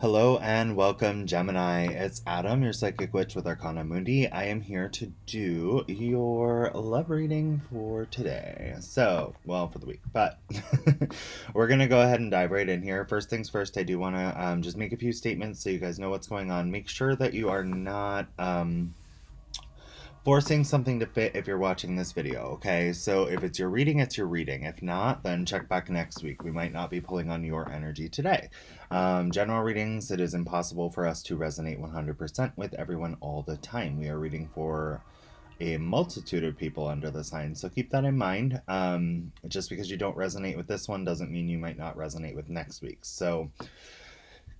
Hello and welcome, Gemini. It's Adam, your psychic witch with Arcana Mundi. I am here to do your love reading for today. Well, for the week, but we're going to go ahead and dive right in here. First things first, I do want to just make a few statements so you guys know what's going on. Make sure that you are not forcing something to fit if you're watching this video, okay? So if it's your reading, it's your reading. If not, then check back next week. We might not be pulling on your energy today. General readings, it is impossible for us to resonate 100% with everyone all the time. We are reading for a multitude of people under the sign, so keep that in mind. Just because you don't resonate with this one doesn't mean you might not resonate with next week's. So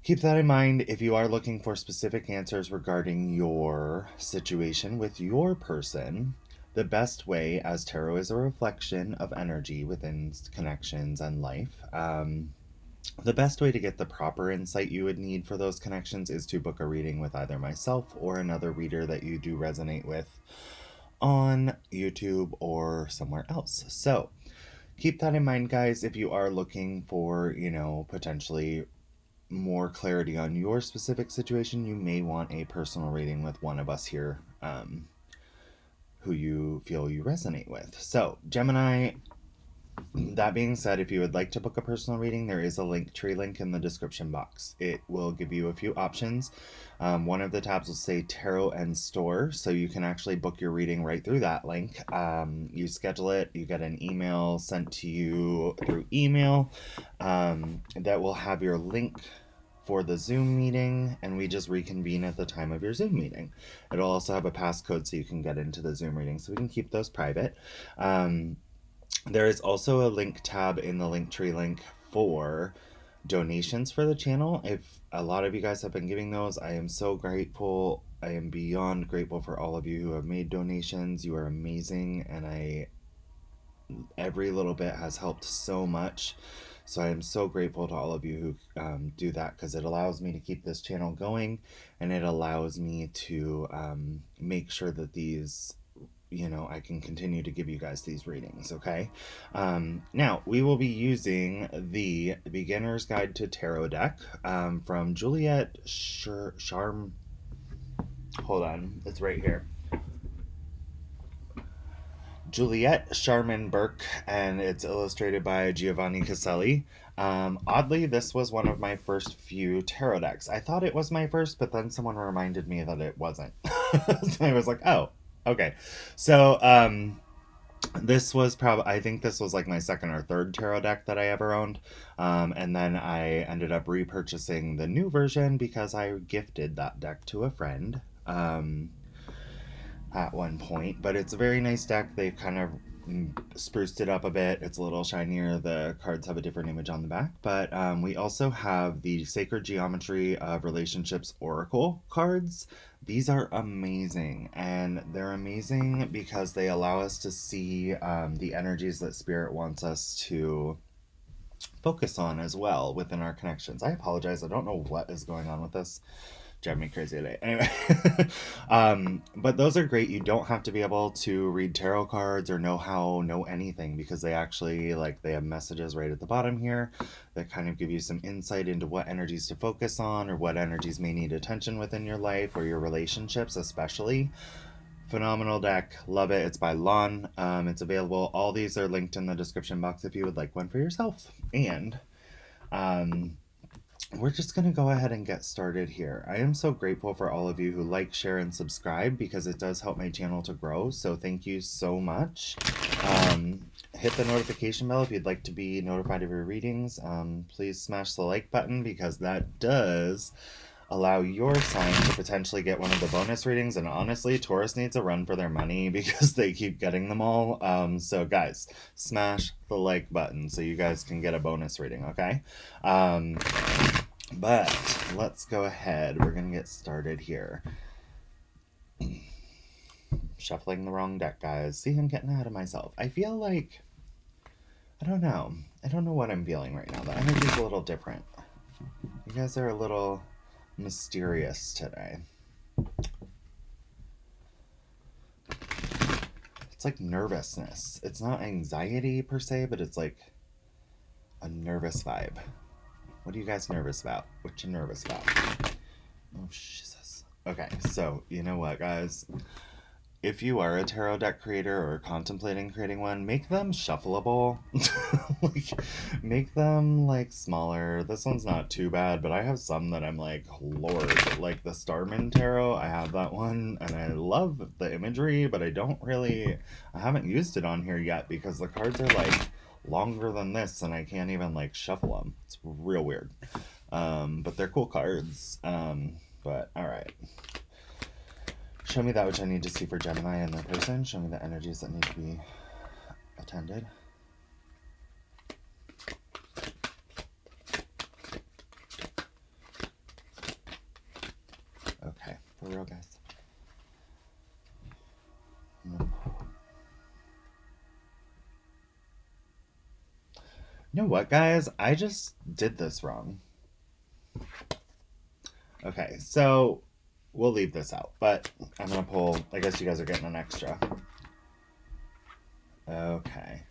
keep that in mind if you are looking for specific answers regarding your situation with your person. The best way, as tarot is a reflection of energy within connections and life, the best way to get the proper insight you would need for those connections is to book a reading with either myself or another reader that you do resonate with on YouTube or somewhere else. So keep that in mind, guys, if you are looking for, potentially more clarity on your specific situation, you may want a personal reading with one of us here who you feel you resonate with. So, Gemini, that being said, if you would like to book a personal reading, there is a Linktree link in the description box. It will give you a few options. One of the tabs will say Tarot and Store, so you can actually book your reading right through that link. You schedule it, you get an email sent to you through email that will have your link for the Zoom meeting, and we just reconvene at the time of your Zoom meeting. It'll also have a passcode so you can get into the Zoom reading, so we can keep those private. There is also a link tab in the Linktree link for donations for the channel. If a lot of you guys have been giving those, I am so grateful. I am beyond grateful for all of you who have made donations. You are amazing, and every little bit has helped so much. So I am so grateful to all of you who do that, because it allows me to keep this channel going, and it allows me to make sure that I can continue to give you guys these readings, okay? Now, we will be using the Beginner's Guide to Tarot deck from Juliet Charm. Hold on, it's right here. Juliet Sharman Burke, and it's illustrated by Giovanni Caselli. Oddly, this was one of my first few tarot decks. I thought it was my first, but then someone reminded me that it wasn't. So I was like, oh, okay. So, I think this was like my second or third tarot deck that I ever owned. And then I ended up repurchasing the new version because I gifted that deck to a friend. At one point, but it's a very nice deck. They've kind of spruced it up a bit. It's a little shinier. The cards have a different image on the back, but we also have the Sacred Geometry of Relationships Oracle cards. These are amazing, and they're amazing because they allow us to see the energies that Spirit wants us to focus on as well within our connections. I apologize. I don't know what is going on with this. Drive me crazy today. Anyway, but those are great. You don't have to be able to read tarot cards or know anything, because they actually, they have messages right at the bottom here that kind of give you some insight into what energies to focus on, or what energies may need attention within your life or your relationships especially. Phenomenal deck. Love it. It's by Lon. It's available. All these are linked in the description box if you would like one for yourself. And we're just going to go ahead and get started here. I am so grateful for all of you who like, share, and subscribe, because it does help my channel to grow. So thank you so much. Hit the notification bell if you'd like to be notified of your readings. Please smash the like button, because that does allow your sign to potentially get one of the bonus readings. And honestly, Taurus needs a run for their money because they keep getting them all. So guys, smash the like button so you guys can get a bonus reading, okay? But let's go ahead. We're going to get started here. Shuffling the wrong deck, guys. See, I'm getting ahead of myself. I feel like, I don't know. I don't know what I'm feeling right now. The energy's a little different. You guys are a little mysterious today. It's like nervousness. It's not anxiety per se, but it's like a nervous vibe. What are you guys nervous about? What you nervous about? Oh, Jesus. Okay, so you know what, guys? If you are a tarot deck creator or contemplating creating one, make them shuffleable. Like, make them like smaller. This one's not too bad, but I have some that I'm like, Lord, like the Starman Tarot. I have that one, and I love the imagery, but I haven't used it on here yet because the cards are like longer than this, and I can't even like shuffle them. It's real weird. But they're cool cards. But all right. Show me that which I need to see for Gemini and their person. Show me the energies that need to be attended. Okay, for real, guys. You know what, guys? I just did this wrong. Okay, so we'll leave this out, but I'm going to pull, I guess you guys are getting an extra. Okay.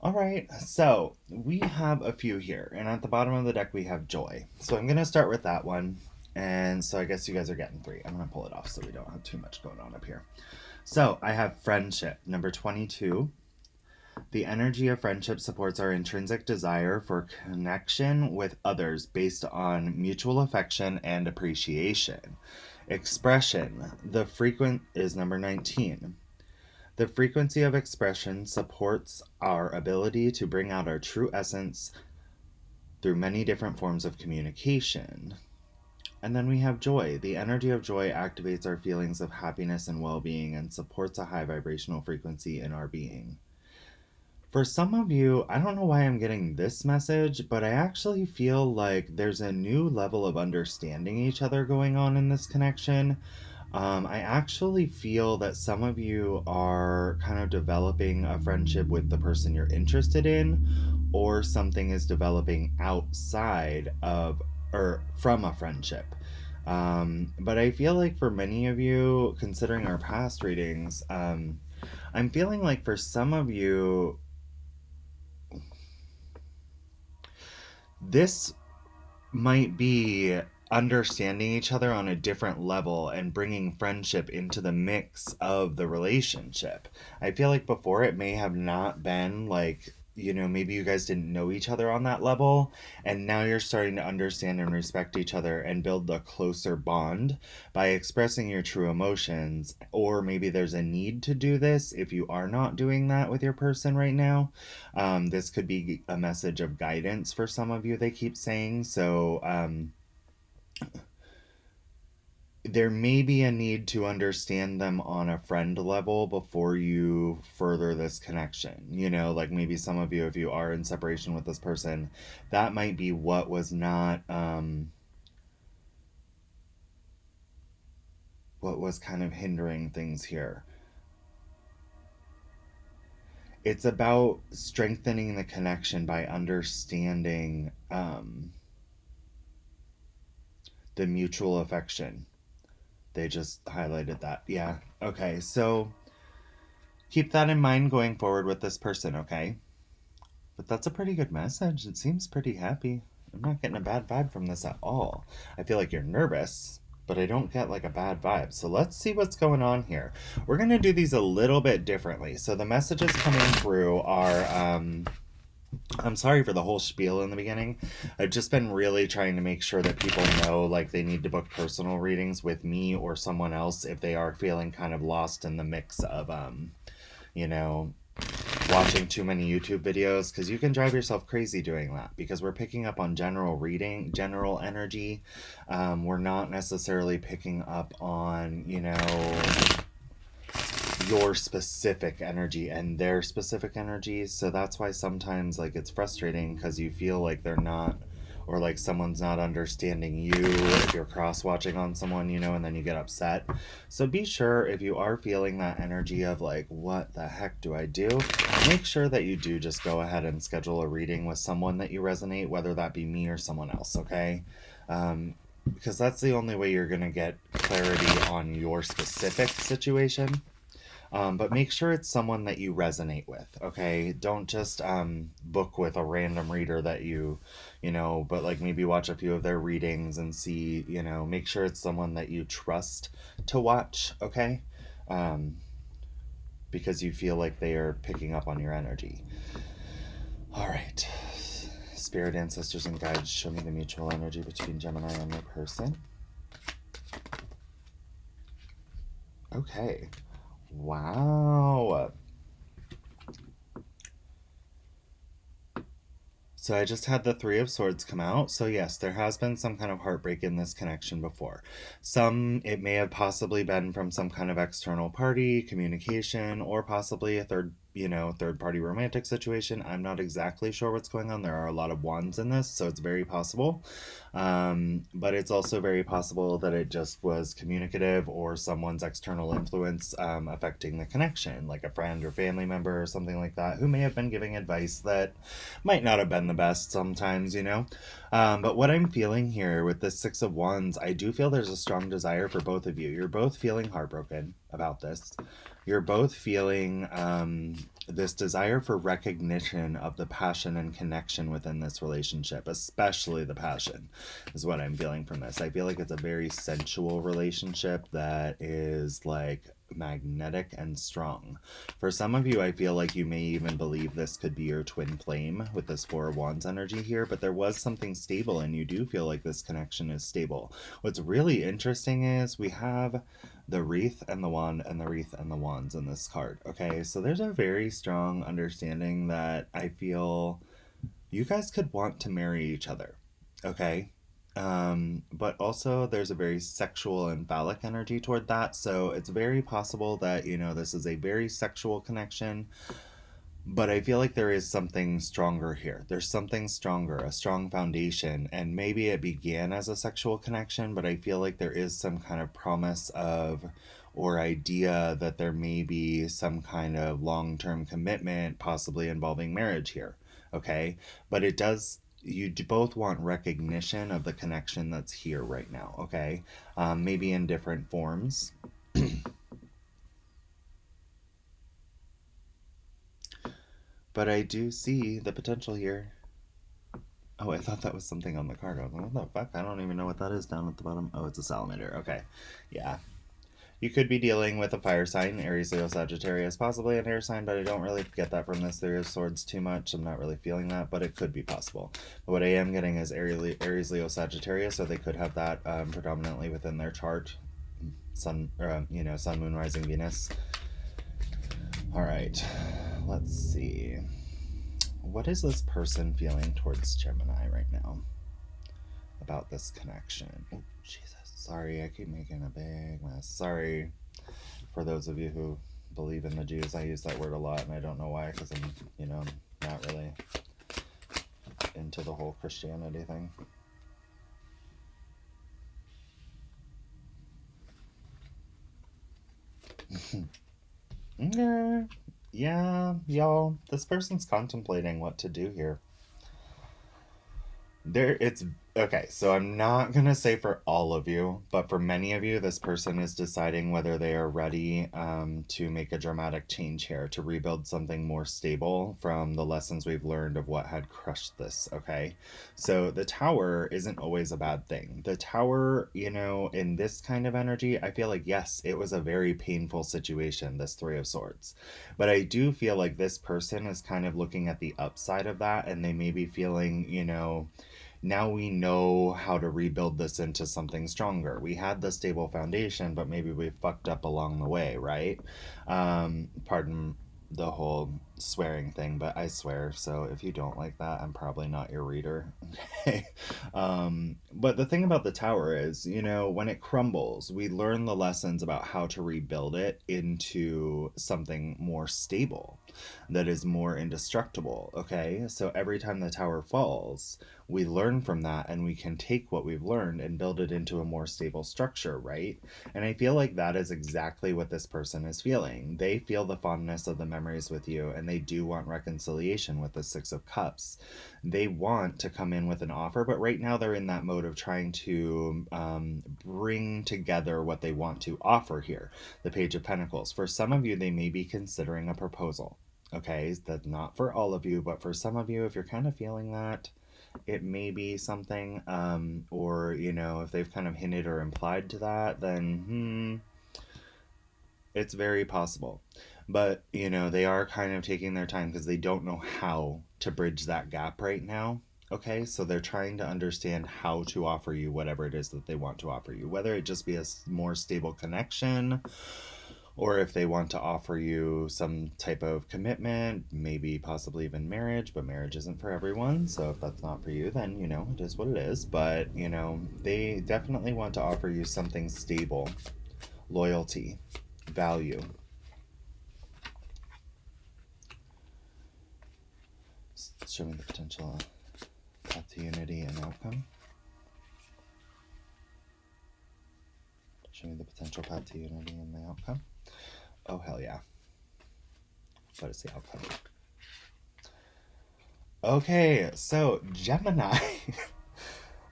All right, so we have a few here, and at the bottom of the deck we have Joy. So I'm going to start with that one, and so I guess you guys are getting 3. I'm going to pull it off so we don't have too much going on up here. So I have Friendship, number 22. The energy of friendship supports our intrinsic desire for connection with others based on mutual affection and appreciation. Expression, the frequent is number 19. The frequency of expression supports our ability to bring out our true essence through many different forms of communication. And then we have Joy. The energy of joy activates our feelings of happiness and well-being and supports a high vibrational frequency in our being. For some of you, I don't know why I'm getting this message, but I actually feel like there's a new level of understanding each other going on in this connection. I actually feel that some of you are kind of developing a friendship with the person you're interested in, or something is developing outside of or from a friendship. But I feel like for many of you, considering our past readings, I'm feeling like for some of you, this might be understanding each other on a different level and bringing friendship into the mix of the relationship. I feel like before it may have not been like, you know, maybe you guys didn't know each other on that level, and now you're starting to understand and respect each other and build a closer bond by expressing your true emotions. Or maybe there's a need to do this if you are not doing that with your person right now. This could be a message of guidance for some of you, they keep saying. So, there may be a need to understand them on a friend level before you further this connection. You know, like maybe some of you, if you are in separation with this person, that might be what was not, what was kind of hindering things here. It's about strengthening the connection by understanding the mutual affection. They just highlighted that. Yeah. Okay. So keep that in mind going forward with this person, okay? But that's a pretty good message. It seems pretty happy. I'm not getting a bad vibe from this at all. I feel like you're nervous, but I don't get like a bad vibe. So let's see what's going on here. We're going to do these a little bit differently. So the messages coming through are I'm sorry for the whole spiel in the beginning. I've just been really trying to make sure that people know like they need to book personal readings with me or someone else if they are feeling kind of lost in the mix of you know, watching too many YouTube videos, because you can drive yourself crazy doing that, because we're picking up on general reading, general energy. We're not necessarily picking up on, you know, your specific energy and their specific energies. So that's why sometimes like it's frustrating, because you feel like they're not, or like someone's not understanding you if you're cross watching on someone, you know, and then you get upset. So be sure, if you are feeling that energy of like, what the heck do I do, make sure that you do just go ahead and schedule a reading with someone that you resonate, whether that be me or someone else, okay? Because that's the only way you're gonna get clarity on your specific situation. But make sure it's someone that you resonate with, okay? Don't just book with a random reader that but like maybe watch a few of their readings and see, make sure it's someone that you trust to watch, okay? Um, because you feel like they are picking up on your energy. All right. Spirit, ancestors, and guides, show me the mutual energy between Gemini and your person. Okay. Wow. So I just had the Three of Swords come out. So yes, there has been some kind of heartbreak in this connection before. It may have possibly been from some kind of external party, communication, or possibly a third party romantic situation. I'm not exactly sure what's going on. There are a lot of wands in this, so it's very possible. But it's also very possible that it just was communicative or someone's external influence affecting the connection, like a friend or family member or something like that, who may have been giving advice that might not have been the best sometimes. But what I'm feeling here with the Six of Wands, I do feel there's a strong desire for both of you. You're both feeling heartbroken about this. You're both feeling this desire for recognition of the passion and connection within this relationship, especially the passion, is what I'm feeling from this. I feel like it's a very sensual relationship that is like magnetic and strong. For some of you, I feel like you may even believe this could be your twin flame with this Four of Wands energy here, but there was something stable and you do feel like this connection is stable. What's really interesting is we have the wreath and the wand and the wreath and the wands in this card. Okay, so there's a very strong understanding that I feel you guys could want to marry each other. Okay, but also there's a very sexual and phallic energy toward that, so it's very possible that this is a very sexual connection, but I feel like there is something stronger here. There's something stronger, a strong foundation, and maybe it began as a sexual connection, but I feel like there is some kind of promise of or idea that there may be some kind of long-term commitment, possibly involving marriage here. Okay? But you both want recognition of the connection that's here right now, okay? Maybe in different forms. But I do see the potential here. Oh, I thought that was something on the card. I was like, what the fuck? I don't even know what that is down at the bottom. Oh, it's a salamander. Okay. Yeah. You could be dealing with a fire sign, Aries, Leo, Sagittarius, possibly an air sign, but I don't really get that from this Three of Swords too much. I'm not really feeling that, but it could be possible. But what I am getting is Aries, Leo, Sagittarius, so they could have that predominantly within their chart. Sun, Moon, Rising, Venus. All right. Let's see. What is this person feeling towards Gemini right now about this connection? Oh, Jesus. Sorry, I keep making a big mess. Sorry for those of you who believe in the Jews. I use that word a lot, and I don't know why, because I'm, not really into the whole Christianity thing. Yeah, y'all, this person's contemplating what to do here. It's okay, so I'm not gonna say for all of you, but for many of you, this person is deciding whether they are ready to make a dramatic change here, to rebuild something more stable from the lessons we've learned of what had crushed this. Okay, so the Tower isn't always a bad thing. The Tower, in this kind of energy, I feel like, yes, it was a very painful situation, this Three of Swords, but I do feel like this person is kind of looking at the upside of that, and they may be feeling, now we know how to rebuild this into something stronger. We had the stable foundation, but maybe we fucked up along the way, right? Pardon the whole swearing thing, but I swear, so if you don't like that, I'm probably not your reader. Okay. But the thing about the Tower is, when it crumbles, we learn the lessons about how to rebuild it into something more stable, that is more indestructible. Okay, so every time the Tower falls, we learn from that, and we can take what we've learned and build it into a more stable structure, right? And I feel like that is exactly what this person is feeling. They feel the fondness of the memories with you, and and they do want reconciliation with the Six of Cups. They want to come in with an offer, but right now they're in that mode of trying to bring together what they want to offer here. The Page of Pentacles. For some of you, they may be considering a proposal. Okay, that's not for all of you, but for some of you, if you're kind of feeling that, it may be something, or, you know, if they've kind of hinted or implied to that, then, it's very possible. But, you know, they are kind of taking their time because they don't know how to bridge that gap right now. Okay, so they're trying to understand how to offer you whatever it is that they want to offer you, whether it just be a more stable connection, or if they want to offer you some type of commitment, maybe possibly even marriage, but marriage isn't for everyone. So if that's not for you, then, you know, it is what it is. But, you know, they definitely want to offer you something stable, loyalty, value. Show me the potential path to unity and outcome. Show me the potential path to unity and the outcome. Oh, hell yeah. What is the outcome? Okay, so Gemini.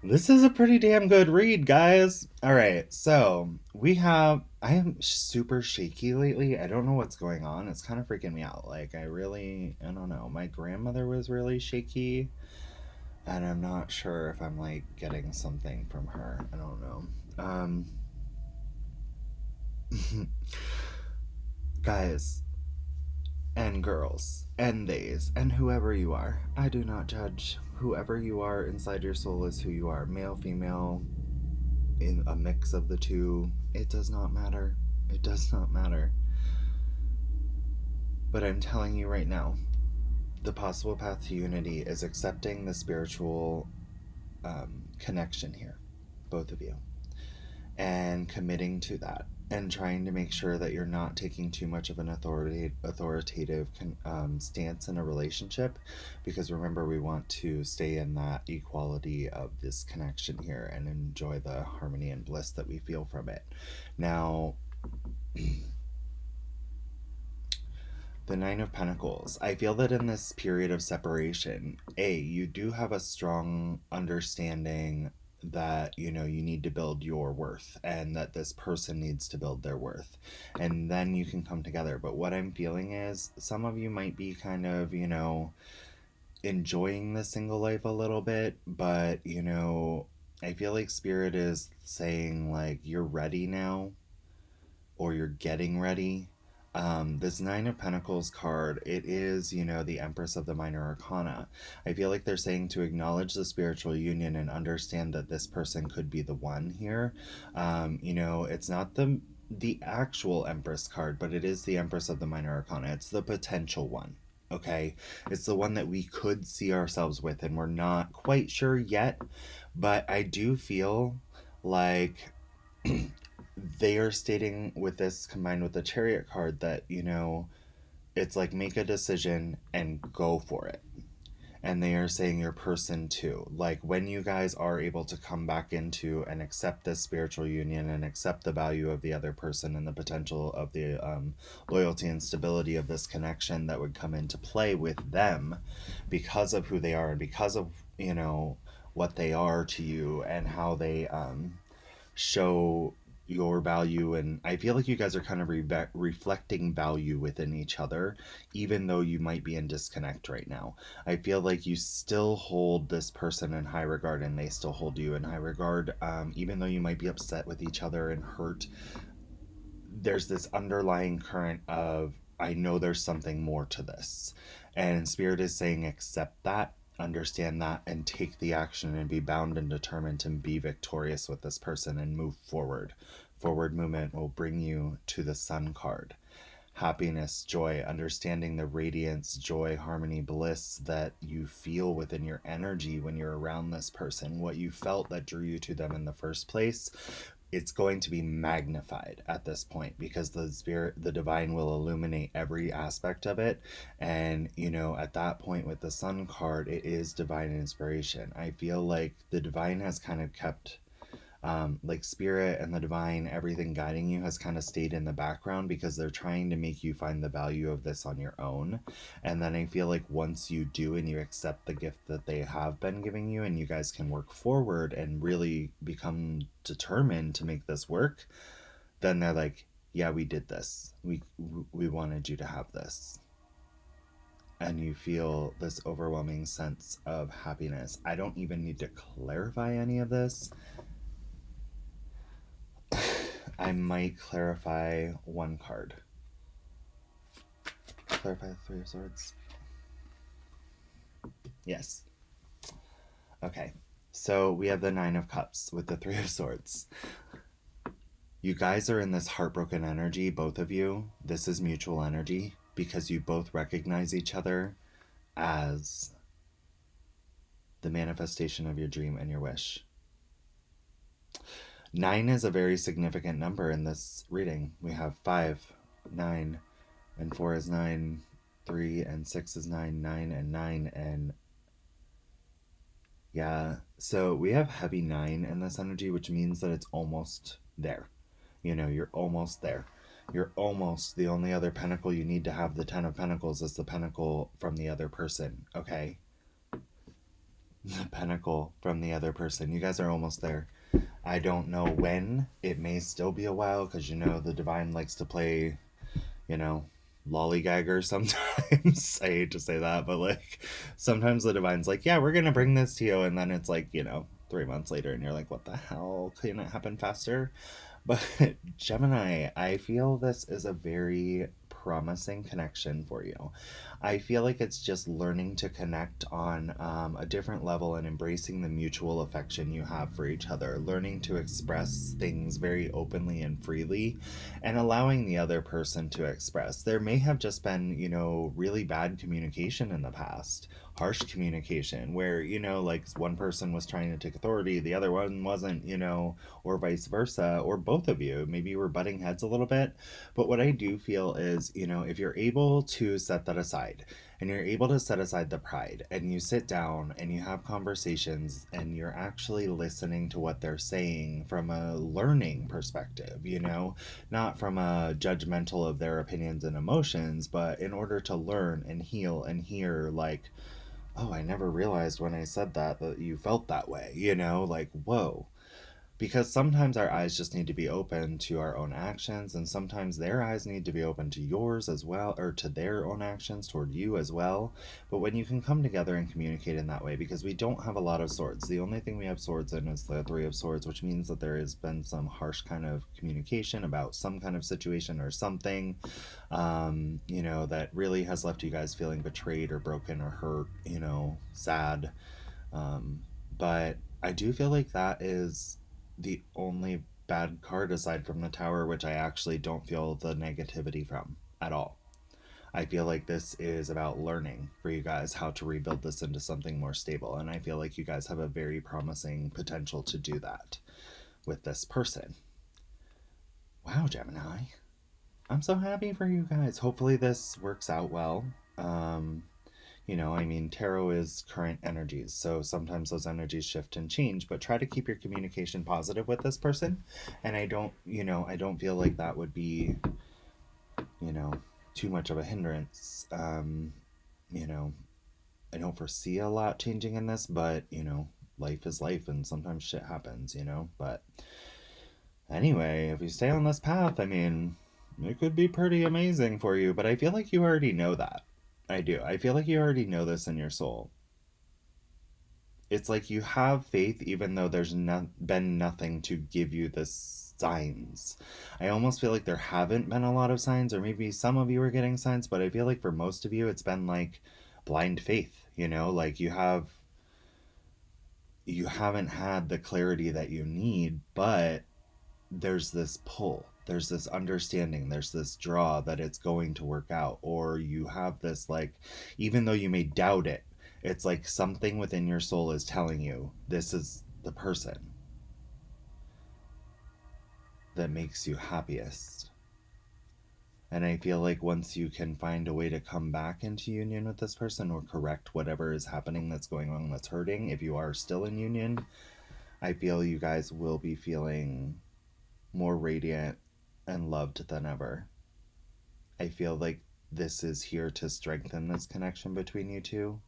This is a pretty damn good read, guys. All right, so I am super shaky lately. I don't know what's going on. It's kind of freaking me out. Like, I don't know. My grandmother was really shaky, and I'm not sure if I'm, like, getting something from her. I don't know. Guys, and girls, and theys, and whoever you are, I do not judge. Whoever you are inside your soul is who you are. Male, female, in a mix of the two. It does not matter. It does not matter. But I'm telling you right now, the possible path to unity is accepting the spiritual connection here, both of you, and committing to that, and trying to make sure that you're not taking too much of an authoritative stance in a relationship, because remember, we want to stay in that equality of this connection here and enjoy the harmony and bliss that we feel from it. Now, the Nine of Pentacles. I feel that in this period of separation, you do have a strong understanding that, you know, you need to build your worth, and that this person needs to build their worth, and then you can come together. But what I'm feeling is some of you might be kind of, you know, enjoying the single life a little bit, but, you know, I feel like Spirit is saying, like, you're ready now, or you're getting ready. This Nine of Pentacles card, it is, you know, the Empress of the Minor Arcana. I feel like they're saying to acknowledge the spiritual union and understand that this person could be the one here. You know, it's not the actual Empress card, but it is the Empress of the Minor Arcana. It's the potential one. Okay, it's the one that we could see ourselves with, and we're not quite sure yet, but I do feel like they are stating with this, combined with the Chariot card, that, you know, it's like, make a decision and go for it. And they are saying your person too. Like, when you guys are able to come back into and accept this spiritual union and accept the value of the other person and the potential of the loyalty and stability of this connection that would come into play with them because of who they are and because of, you know, what they are to you and how they show your value. And I feel like you guys are kind of reflecting value within each other, even though you might be in disconnect right now. I feel like you still hold this person in high regard, and they still hold you in high regard, even though you might be upset with each other and hurt. There's this underlying current of, I know there's something more to this, and Spirit is saying accept that, understand that, and take the action and be bound and determined to be victorious with this person and move forward. Forward movement will bring you to the Sun card. Happiness, joy, understanding the radiance, joy, harmony, bliss that you feel within your energy when you're around this person, what you felt that drew you to them in the first place. It's going to be magnified at this point, because the Spirit, the divine, will illuminate every aspect of it. And, you know, at that point with the Sun card, it is divine inspiration. I feel like the divine has kind of kept like spirit and the divine, everything guiding you has kind of stayed in the background because they're trying to make you find the value of this on your own. And then I feel like once you do and you accept the gift that they have been giving you, and you guys can work forward and really become determined to make this work, then they're like, yeah, we did this. We wanted you to have this. And you feel this overwhelming sense of happiness. I don't even need to clarify any of this. I might clarify one card. Clarify the Three of Swords. Yes. Okay. So we have the Nine of Cups with the Three of Swords. You guys are in this heartbroken energy, both of you. This is mutual energy because you both recognize each other as the manifestation of your dream and your wish. 9 is a very significant number in this reading. We have 5, 9, and 4 is 9, 3 and 6 is 9, 9 and 9, and yeah. So we have heavy 9 in this energy, which means that it's almost there. You know, you're almost there. You're almost, the only other pentacle you need to have the 10 of Pentacles is the pentacle from the other person, okay? The pentacle from the other person. You guys are almost there. I don't know when. It may still be a while because, you know, the divine likes to play, you know, lollygagger sometimes. I hate to say that, but like sometimes the divine's like, yeah, we're going to bring this to you. And then it's like, you know, 3 months later and you're like, what the hell? Couldn't it happen faster? But Gemini, I feel this is a very promising connection for you. I feel like it's just learning to connect on a different level and embracing the mutual affection you have for each other, learning to express things very openly and freely, and allowing the other person to express. There may have just been, you know, really bad communication in the past, harsh communication, where, you know, like one person was trying to take authority, the other one wasn't, you know, or vice versa, or both of you. Maybe you were butting heads a little bit. But what I do feel is, you know, if you're able to set that aside, and you're able to set aside the pride, and you sit down and you have conversations and you're actually listening to what they're saying from a learning perspective, you know, not from a judgmental of their opinions and emotions, but in order to learn and heal and hear, like, oh, I never realized when I said that you felt that way, you know, like, whoa. Because sometimes our eyes just need to be open to our own actions, and sometimes their eyes need to be open to yours as well, or to their own actions toward you as well. But when you can come together and communicate in that way, because we don't have a lot of swords, the only thing we have swords in is the Three of Swords, which means that there has been some harsh kind of communication about some kind of situation or something, you know, that really has left you guys feeling betrayed or broken or hurt, you know, sad. But I do feel like that is the only bad card aside from the Tower, which I actually don't feel the negativity from at all. I feel like this is about learning for you guys how to rebuild this into something more stable, and I feel like you guys have a very promising potential to do that with this person. Wow, Gemini. I'm so happy for you guys. Hopefully this works out well. You know, I mean, tarot is current energies, so sometimes those energies shift and change, but try to keep your communication positive with this person. And I don't, you know, I don't feel like that would be, you know, too much of a hindrance. You know, I don't foresee a lot changing in this, but, you know, life is life and sometimes shit happens, you know. But anyway, if you stay on this path, I mean, it could be pretty amazing for you, but I feel like you already know that. I do. I feel like you already know this in your soul. It's like you have faith even though there's been nothing to give you the signs. I almost feel like there haven't been a lot of signs, or maybe some of you are getting signs, but I feel like for most of you it's been like blind faith, you know, like you haven't had the clarity that you need, but there's this pull, there's this understanding, there's this draw that it's going to work out, or you have this, like, even though you may doubt it, it's like something within your soul is telling you this is the person that makes you happiest. And I feel like once you can find a way to come back into union with this person, or correct whatever is happening that's going on that's hurting, if you are still in union, I feel you guys will be feeling more radiant and loved than ever. I feel like this is here to strengthen this connection between you two.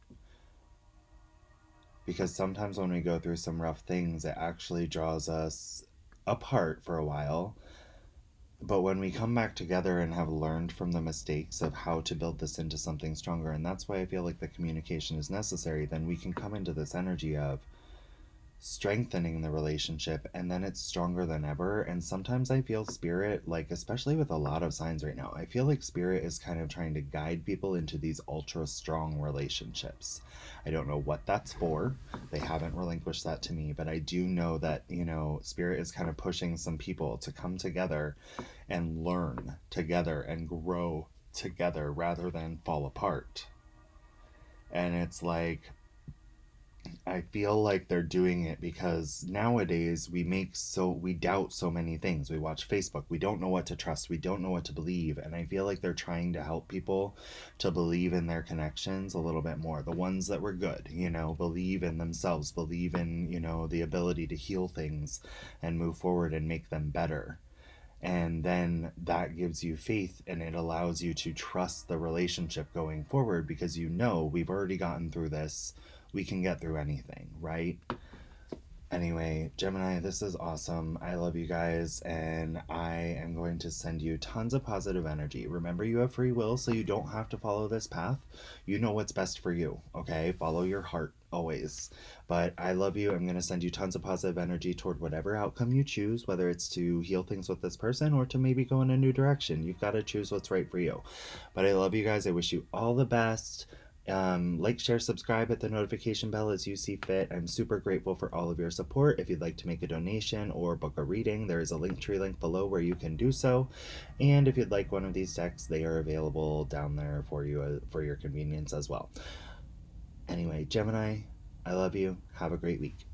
Because sometimes when we go through some rough things, it actually draws us apart for a while. But when we come back together and have learned from the mistakes of how to build this into something stronger, and that's why I feel like the communication is necessary, then we can come into this energy of strengthening the relationship, and then it's stronger than ever. And sometimes I feel spirit, like especially with a lot of signs right now, I feel like spirit is kind of trying to guide people into these ultra strong relationships. I don't know what that's for. They haven't relinquished that to me, but I do know that, spirit is kind of pushing some people to come together and learn together and grow together rather than fall apart. And it's like, I feel like they're doing it because nowadays we doubt so many things. We watch Facebook, we don't know what to trust, we don't know what to believe, and I feel like they're trying to help people to believe in their connections a little bit more. The ones that were good, believe in themselves, believe in, the ability to heal things and move forward and make them better. And then that gives you faith and it allows you to trust the relationship going forward because we've already gotten through this. We can get through anything, right? Anyway, Gemini, this is awesome. I love you guys, and I am going to send you tons of positive energy. Remember, you have free will, so you don't have to follow this path. You know what's best for you, okay? Follow your heart always. But I love you. I'm going to send you tons of positive energy toward whatever outcome you choose, whether it's to heal things with this person or to maybe go in a new direction. You've got to choose what's right for you. But I love you guys. I wish you all the best. Like, share, subscribe, hit the notification bell as you see fit. I'm super grateful for all of your support. If you'd like to make a donation or book a reading, there is a Linktree link below where you can do so. And if you'd like one of these decks, they are available down there for you for your convenience as well. Anyway, Gemini, I love you. Have a great week.